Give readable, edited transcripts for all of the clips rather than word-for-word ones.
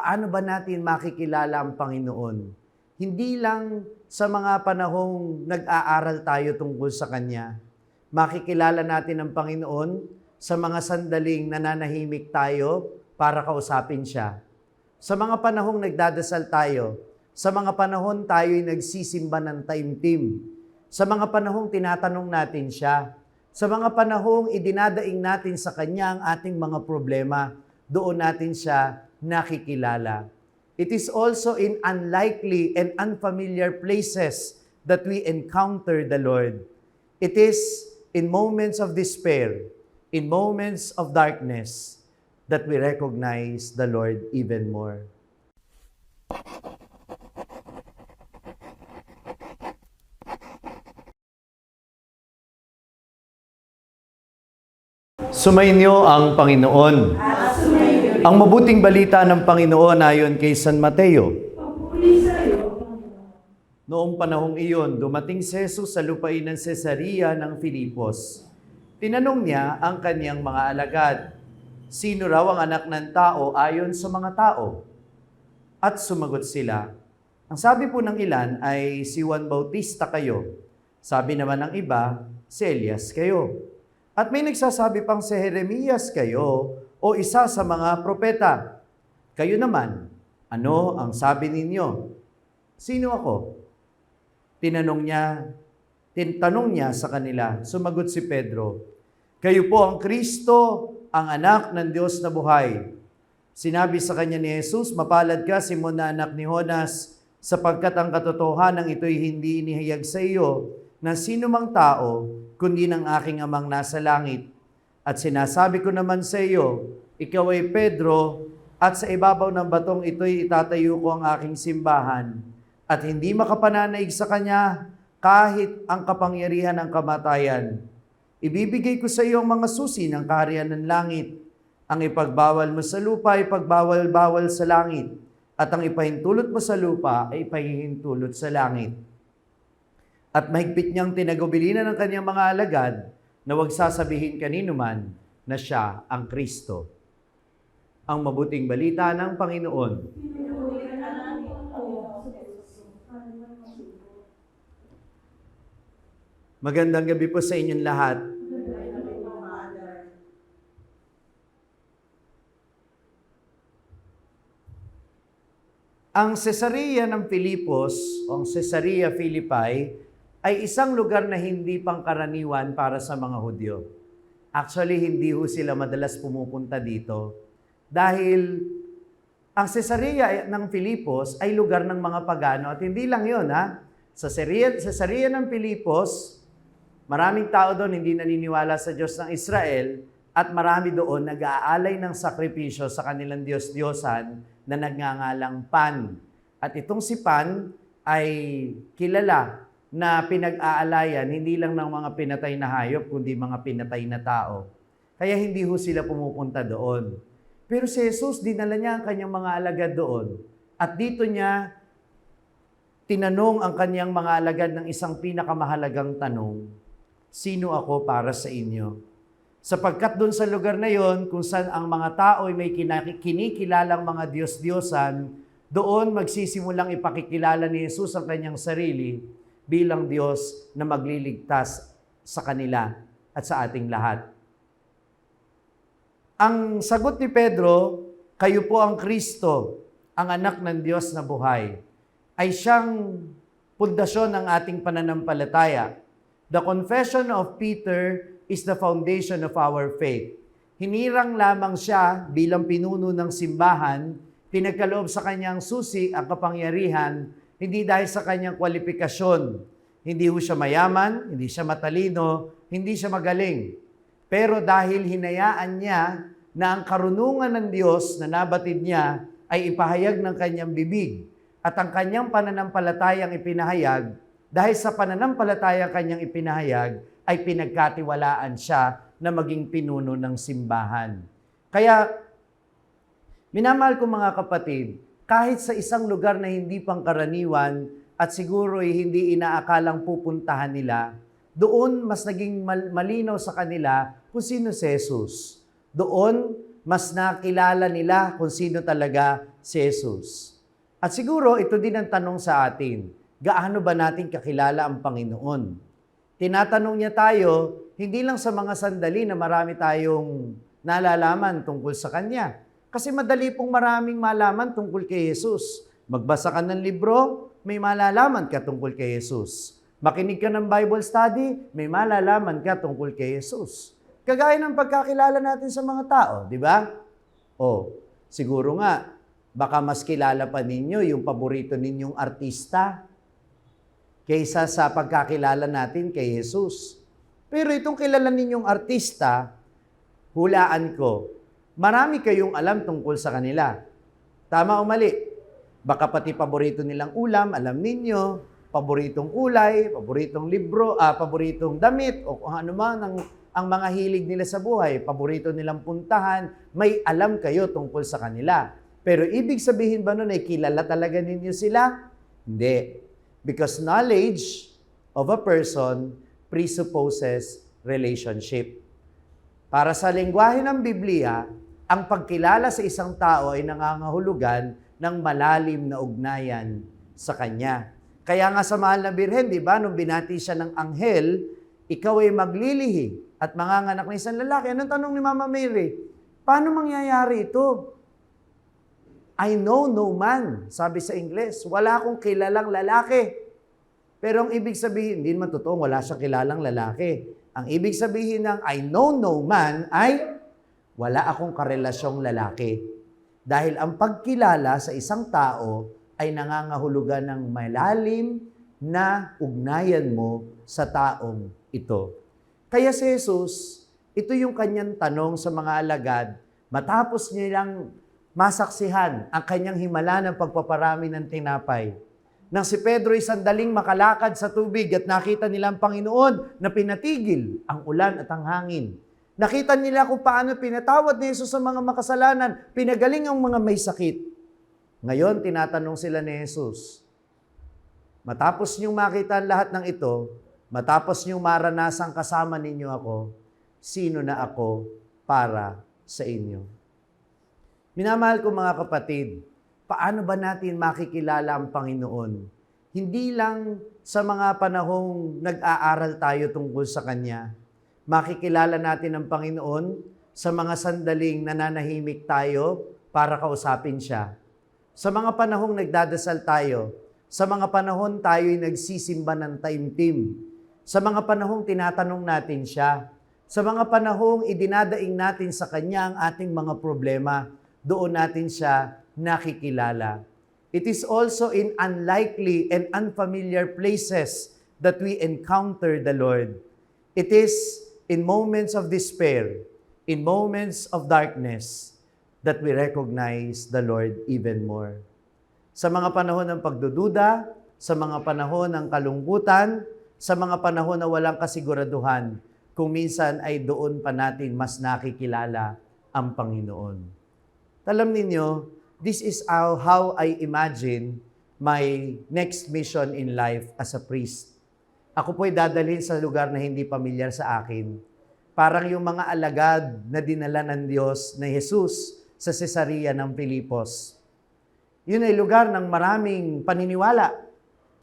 paano ba natin makikilala ang Panginoon? Hindi lang sa mga panahong nag-aaral tayo tungkol sa Kanya. Makikilala natin ang Panginoon sa mga sandaling nananahimik tayo para kausapin Siya. Sa mga panahong nagdadasal tayo, sa mga panahon tayo'y nagsisimba ng taimtim, sa mga panahong tinatanong natin Siya, sa mga panahong idinadaing natin sa Kanya ang ating mga problema, doon natin Siya nakikilala. It is also in unlikely and unfamiliar places that we encounter the Lord. It is in moments of despair, in moments of darkness, that we recognize the Lord even more. Sumainyo ang Panginoon. Ang mabuting balita ng Panginoon ayon kay San Mateo. Noong panahong iyon, dumating si Jesus sa lupain ng Cesarea ng Filipos. Tinanong niya ang kaniyang mga alagad, sino raw ang anak ng tao ayon sa mga tao? At sumagot sila, ang sabi po ng ilan ay si Juan Bautista kayo. Sabi naman ng iba, si Elias kayo. At may nagsasabi pang si Jeremias kayo o isa sa mga propeta. Kayo naman, ano ang sabi ninyo? Sino ako? Tinanong niya sa kanila, sumagot si Pedro, kayo po ang Kristo, ang anak ng Diyos na buhay. Sinabi sa kanya ni Jesus, mapalad ka, Simon na anak ni Jonas, sapagkat ang katotohanan ito'y hindi inihayag sa iyo ng sino mang tao, kundi ng aking amang nasa langit. At sinasabi ko naman sa iyo, ikaw ay Pedro, at sa ibabaw ng batong ito'y itatayo ko ang aking simbahan, at hindi makapananaig sa kanya kahit ang kapangyarihan ng kamatayan. Ibibigay ko sa iyo ang mga susi ng kaharian ng langit. Ang ipagbawal mo sa lupa ay pagbawal-bawal sa langit, at ang ipahintulot mo sa lupa ay ipahihintulot sa langit. At mahigpit niyang tinagubilinan ng kanyang mga alagad na huwag sasabihin kanino man na siya ang Kristo. Ang mabuting balita ng Panginoon. Magandang gabi po sa inyong lahat. Ang Cesarea ng Filipos, o ang Caesarea Philippi, ay isang lugar na hindi pangkaraniwan para sa mga Hudyo. Actually, hindi ho sila madalas pumupunta dito dahil ang Caesarea ng Filipos ay lugar ng mga pagano at hindi lang yun. Sa Caesarea ng Filipos, maraming tao doon hindi naniniwala sa Diyos ng Israel at marami doon nag-aalay ng sakripisyo sa kanilang Diyos-Diyosan na nagngangalang Pan. At itong si Pan ay kilala na pinag-aalayan hindi lang ng mga pinatay na hayop, kundi mga pinatay na tao. Kaya hindi ho sila pumupunta doon. Pero si Jesus, dinala niya ang kanyang mga alagad doon. At dito niya tinanong ang kanyang mga alagad ng isang pinakamahalagang tanong, sino ako para sa inyo? Sapagkat doon sa lugar na yon, kung saan ang mga tao ay may kinikilalang mga Diyos-Diyosan, doon magsisimulang ipakikilala ni Jesus ang kanyang sarili bilang Diyos na magliligtas sa kanila at sa ating lahat. Ang sagot ni Pedro, kayo po ang Kristo, ang anak ng Diyos na buhay, ay siyang pundasyon ng ating pananampalataya. The confession of Peter is the foundation of our faith. Hinirang lamang siya bilang pinuno ng simbahan, pinagkaloob sa kanyang susi ang kapangyarihan, hindi dahil sa kanyang kwalifikasyon. Hindi ho siya mayaman, hindi siya matalino, hindi siya magaling. Pero dahil hinayaan niya na ang karunungan ng Diyos na nabatid niya ay ipahayag ng kanyang bibig at ang kanyang pananampalatayang ipinahayag, dahil sa pananampalatayang kanyang ipinahayag, ay pinagkatiwalaan siya na maging pinuno ng simbahan. Kaya, minamahal ko mga kapatid, kahit sa isang lugar na hindi pangkaraniwan at siguro ay hindi inaakalang pupuntahan nila, doon mas naging malinaw sa kanila kung sino si Jesus. Doon, mas nakilala nila kung sino talaga si Jesus. At siguro, ito din ang tanong sa atin. Gaano ba natin kakilala ang Panginoon? Tinatanong niya tayo, hindi lang sa mga sandali na marami tayong nalalaman tungkol sa Kanya. Kasi madali pong maraming malaman tungkol kay Jesus. Magbasa ka ng libro, may malalaman ka tungkol kay Jesus. Makinig ka ng Bible study, may malalaman ka tungkol kay Jesus. Kagaya ng pagkakilala natin sa mga tao, di ba? O, siguro nga, baka mas kilala pa ninyo yung paborito ninyong artista kaysa sa pagkakilala natin kay Jesus. Pero itong kilala ninyong artista, hulaan ko, marami kayong alam tungkol sa kanila. Tama o mali? Baka pati paborito nilang ulam, alam ninyo, paboritong kulay, paboritong libro, paboritong damit, o kung ano man ang mga hilig nila sa buhay, paborito nilang puntahan, may alam kayo tungkol sa kanila. Pero ibig sabihin ba nun ay kilala talaga ninyo sila? Hindi. Because knowledge of a person presupposes relationship. Para sa lengguwahe ng Biblia, ang pagkilala sa isang tao ay nangangahulugan ng malalim na ugnayan sa kanya. Kaya nga sa mahal na birhen, di ba, nung binati siya ng anghel, ikaw ay maglilihi at manganganak ng isang lalaki. Anong tanong ni Mama Mary? Paano mangyayari ito? I know no man, sabi sa Ingles. Wala akong kilalang lalaki. Pero ang ibig sabihin, hindi naman totoo, wala siyang kilalang lalaki. Ang ibig sabihin ng I know no man ay wala akong karelasyong lalaki. Dahil ang pagkilala sa isang tao ay nangangahulugan ng malalim na ugnayan mo sa taong ito. Kaya si Jesus, ito yung kanyang tanong sa mga alagad, matapos nilang masaksihan ang kanyang himala ng pagpaparami ng tinapay. Nang si Pedro ay sandaling makalakad sa tubig at nakita nila ang Panginoon na pinatigil ang ulan at ang hangin. Nakita nila kung paano pinatawad ni Jesus ang mga makasalanan, pinagaling ang mga may sakit. Ngayon, tinatanong sila ni Jesus, matapos niyong makita lahat ng ito, matapos niyong maranasang kasama ninyo ako, sino na ako para sa inyo? Minamahal ko mga kapatid, paano ba natin makikilala ang Panginoon? Hindi lang sa mga panahong nag-aaral tayo tungkol sa Kanya. Makikilala natin ang Panginoon sa mga sandaling nananahimik tayo para kausapin Siya. Sa mga panahong nagdadasal tayo, sa mga panahon tayo'y nagsisimba ng taimtim, sa mga panahong tinatanong natin Siya, sa mga panahong idinadaing natin sa Kanya ang ating mga problema, doon natin Siya nakikilala. It is also in unlikely and unfamiliar places that we encounter the Lord. It is in moments of despair, in moments of darkness, that we recognize the Lord even more. Sa mga panahon ng pagdududa, sa mga panahon ng kalungkutan, sa mga panahon na walang kasiguraduhan, kung minsan ay doon pa natin mas nakikilala ang Panginoon. Alam ninyo, this is how I imagine my next mission in life as a priest. Ako po'y dadalhin sa lugar na hindi pamilyar sa akin. Parang yung mga alagad na dinala ng Diyos na Jesus sa Cesarea ng Filipos. Yun ay lugar ng maraming paniniwala.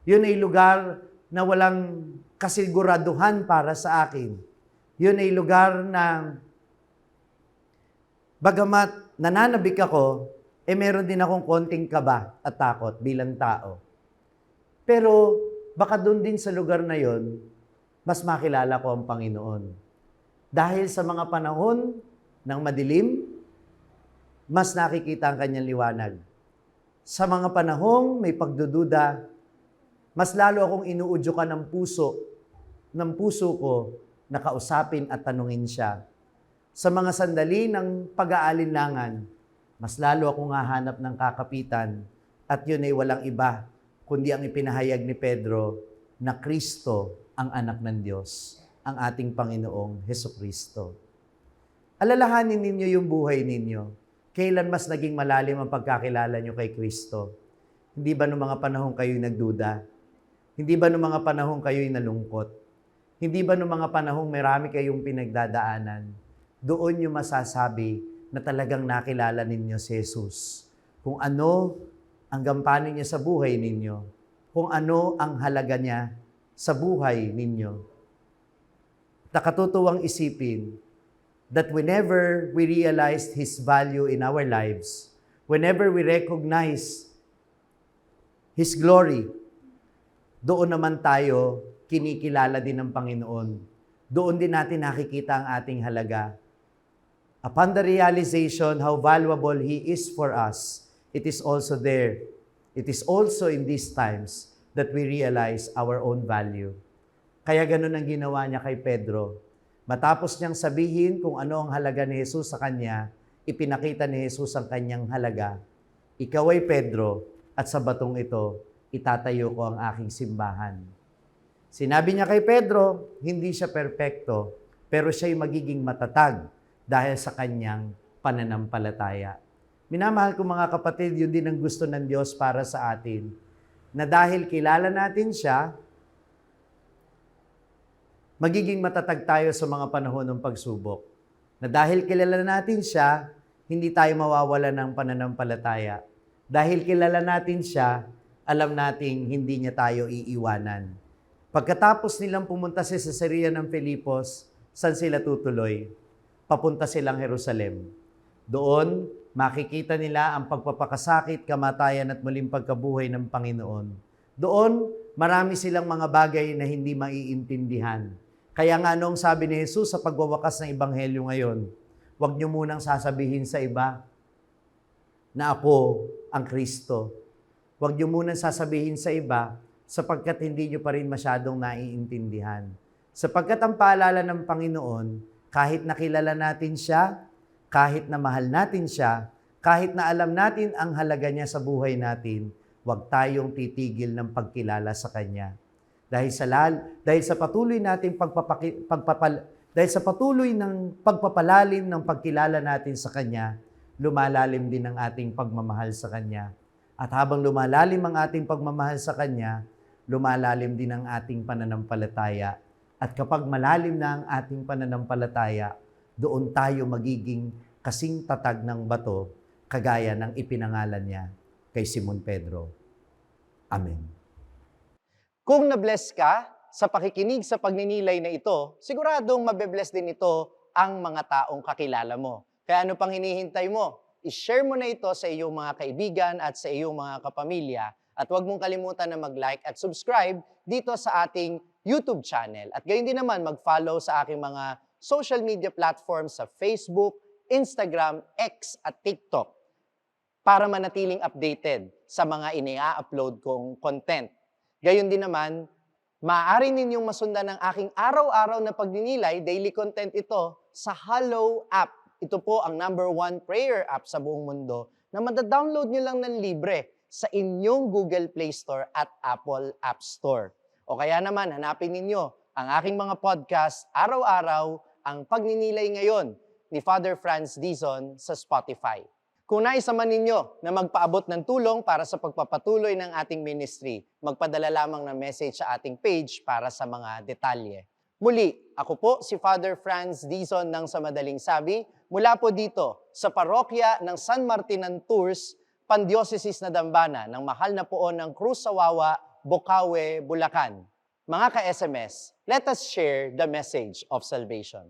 Yun ay lugar na walang kasiguraduhan para sa akin. Yun ay lugar na bagamat nananabik ako, meron din akong konting kaba at takot bilang tao. Pero baka doon din sa lugar na yon, mas makilala ko ang Panginoon. Dahil sa mga panahon ng madilim, mas nakikita ang kanyang liwanag. Sa mga panahong may pagdududa, mas lalo akong inuudyokan ng puso ko na kausapin at tanungin siya. Sa mga sandali ng pag-aalinlangan, mas lalo akong hahanap ng kakapitan at yun ay walang iba kundi ang ipinahayag ni Pedro na Kristo ang anak ng Diyos, ang ating Panginoong Hesukristo. Alalahanin ninyo yung buhay ninyo. Kailan mas naging malalim ang pagkakilala nyo kay Kristo? Hindi ba noong mga panahong kayo'y nagduda? Hindi ba noong mga panahong kayo'y nalungkot? Hindi ba noong mga panahong marami kayong pinagdadaanan? Doon nyo masasabi na talagang nakilala ninyo si Jesus. Kung ano ang gampanin niya sa buhay ninyo. Kung ano ang halaga niya sa buhay ninyo. Nakatutuwang isipin that whenever we realize His value in our lives, whenever we recognize His glory, doon naman tayo kinikilala din ng Panginoon. Doon din natin nakikita ang ating halaga. Upon the realization how valuable He is for us, it is also there. It is also in these times that we realize our own value. Kaya ganun ang ginawa niya kay Pedro. Matapos niyang sabihin kung ano ang halaga ni Jesus sa kanya, ipinakita ni Jesus ang kanyang halaga. Ikaw ay Pedro, at sa batong ito, itatayo ko ang aking simbahan. Sinabi niya kay Pedro, hindi siya perpekto, pero siya'y magiging matatag dahil sa kanyang pananampalataya. Minamahal ko mga kapatid, yun din ang gusto ng Diyos para sa atin. Na dahil kilala natin siya, magiging matatag tayo sa mga panahon ng pagsubok. Na dahil kilala natin siya, hindi tayo mawawala ng pananampalataya. Dahil kilala natin siya, alam nating hindi niya tayo iiwanan. Pagkatapos nilang pumunta sa Cesarea ng Filipos, saan sila tutuloy? Papunta silang Jerusalem. Doon, makikita nila ang pagpapakasakit, kamatayan at muling pagkabuhay ng Panginoon. Doon, marami silang mga bagay na hindi maiintindihan. Kaya nga noong sabi ni Jesus sa pagwawakas ng Ebanghelyo ngayon, huwag niyo munang sasabihin sa iba na ako ang Kristo. Huwag niyo munang sasabihin sa iba sapagkat hindi niyo pa rin masyadong naiintindihan. Sapagkat ang paalala ng Panginoon, kahit nakilala natin siya, kahit na mahal natin siya, kahit na alam natin ang halaga niya sa buhay natin, huwag tayong titigil ng pagkilala sa Kanya. Dahil sa patuloy nating pagpapalalim ng pagkilala natin sa Kanya, lumalalim din ang ating pagmamahal sa Kanya. At habang lumalalim ang ating pagmamahal sa Kanya, lumalalim din ang ating pananampalataya. At kapag malalim na ang ating pananampalataya, doon tayo magiging kasing tatag ng bato, kagaya ng ipinangalan niya kay Simon Pedro. Amen. Kung na-bless ka sa pakikinig sa pagninilay na ito, siguradong mabe-bless din ito ang mga taong kakilala mo. Kaya ano pang hinihintay mo? I-share mo na ito sa iyong mga kaibigan at sa iyong mga kapamilya. At huwag mong kalimutan na mag-like at subscribe dito sa ating YouTube channel. At gayon din naman mag-follow sa aking mga social media platforms sa Facebook, Instagram, X at TikTok para manatiling updated sa mga ini-upload kong content. Gayon din naman, maaari ninyong masundan ang aking araw-araw na pagninilay, daily content ito, sa Hallow app. Ito po ang #1 prayer app sa buong mundo na madadownload nyo lang ng libre sa inyong Google Play Store at Apple App Store. O kaya naman, hanapin ninyo ang aking mga podcast araw-araw, ang Pagninilay Ngayon ni Father Franz Dizon sa Spotify. Kung nais naman ninyo na magpaabot ng tulong para sa pagpapatuloy ng ating ministry, magpadala lamang ng message sa ating page para sa mga detalye. Muli, ako po si Father Franz Dizon ng Sa Madaling Sabi, mula po dito sa parokya ng San Martinan Tours, Pandiocesis na Dambana ng mahal na poon ng Cruz Sawawa, Bocaue, Bulacan. Mga ka-SMS, let us share the message of salvation.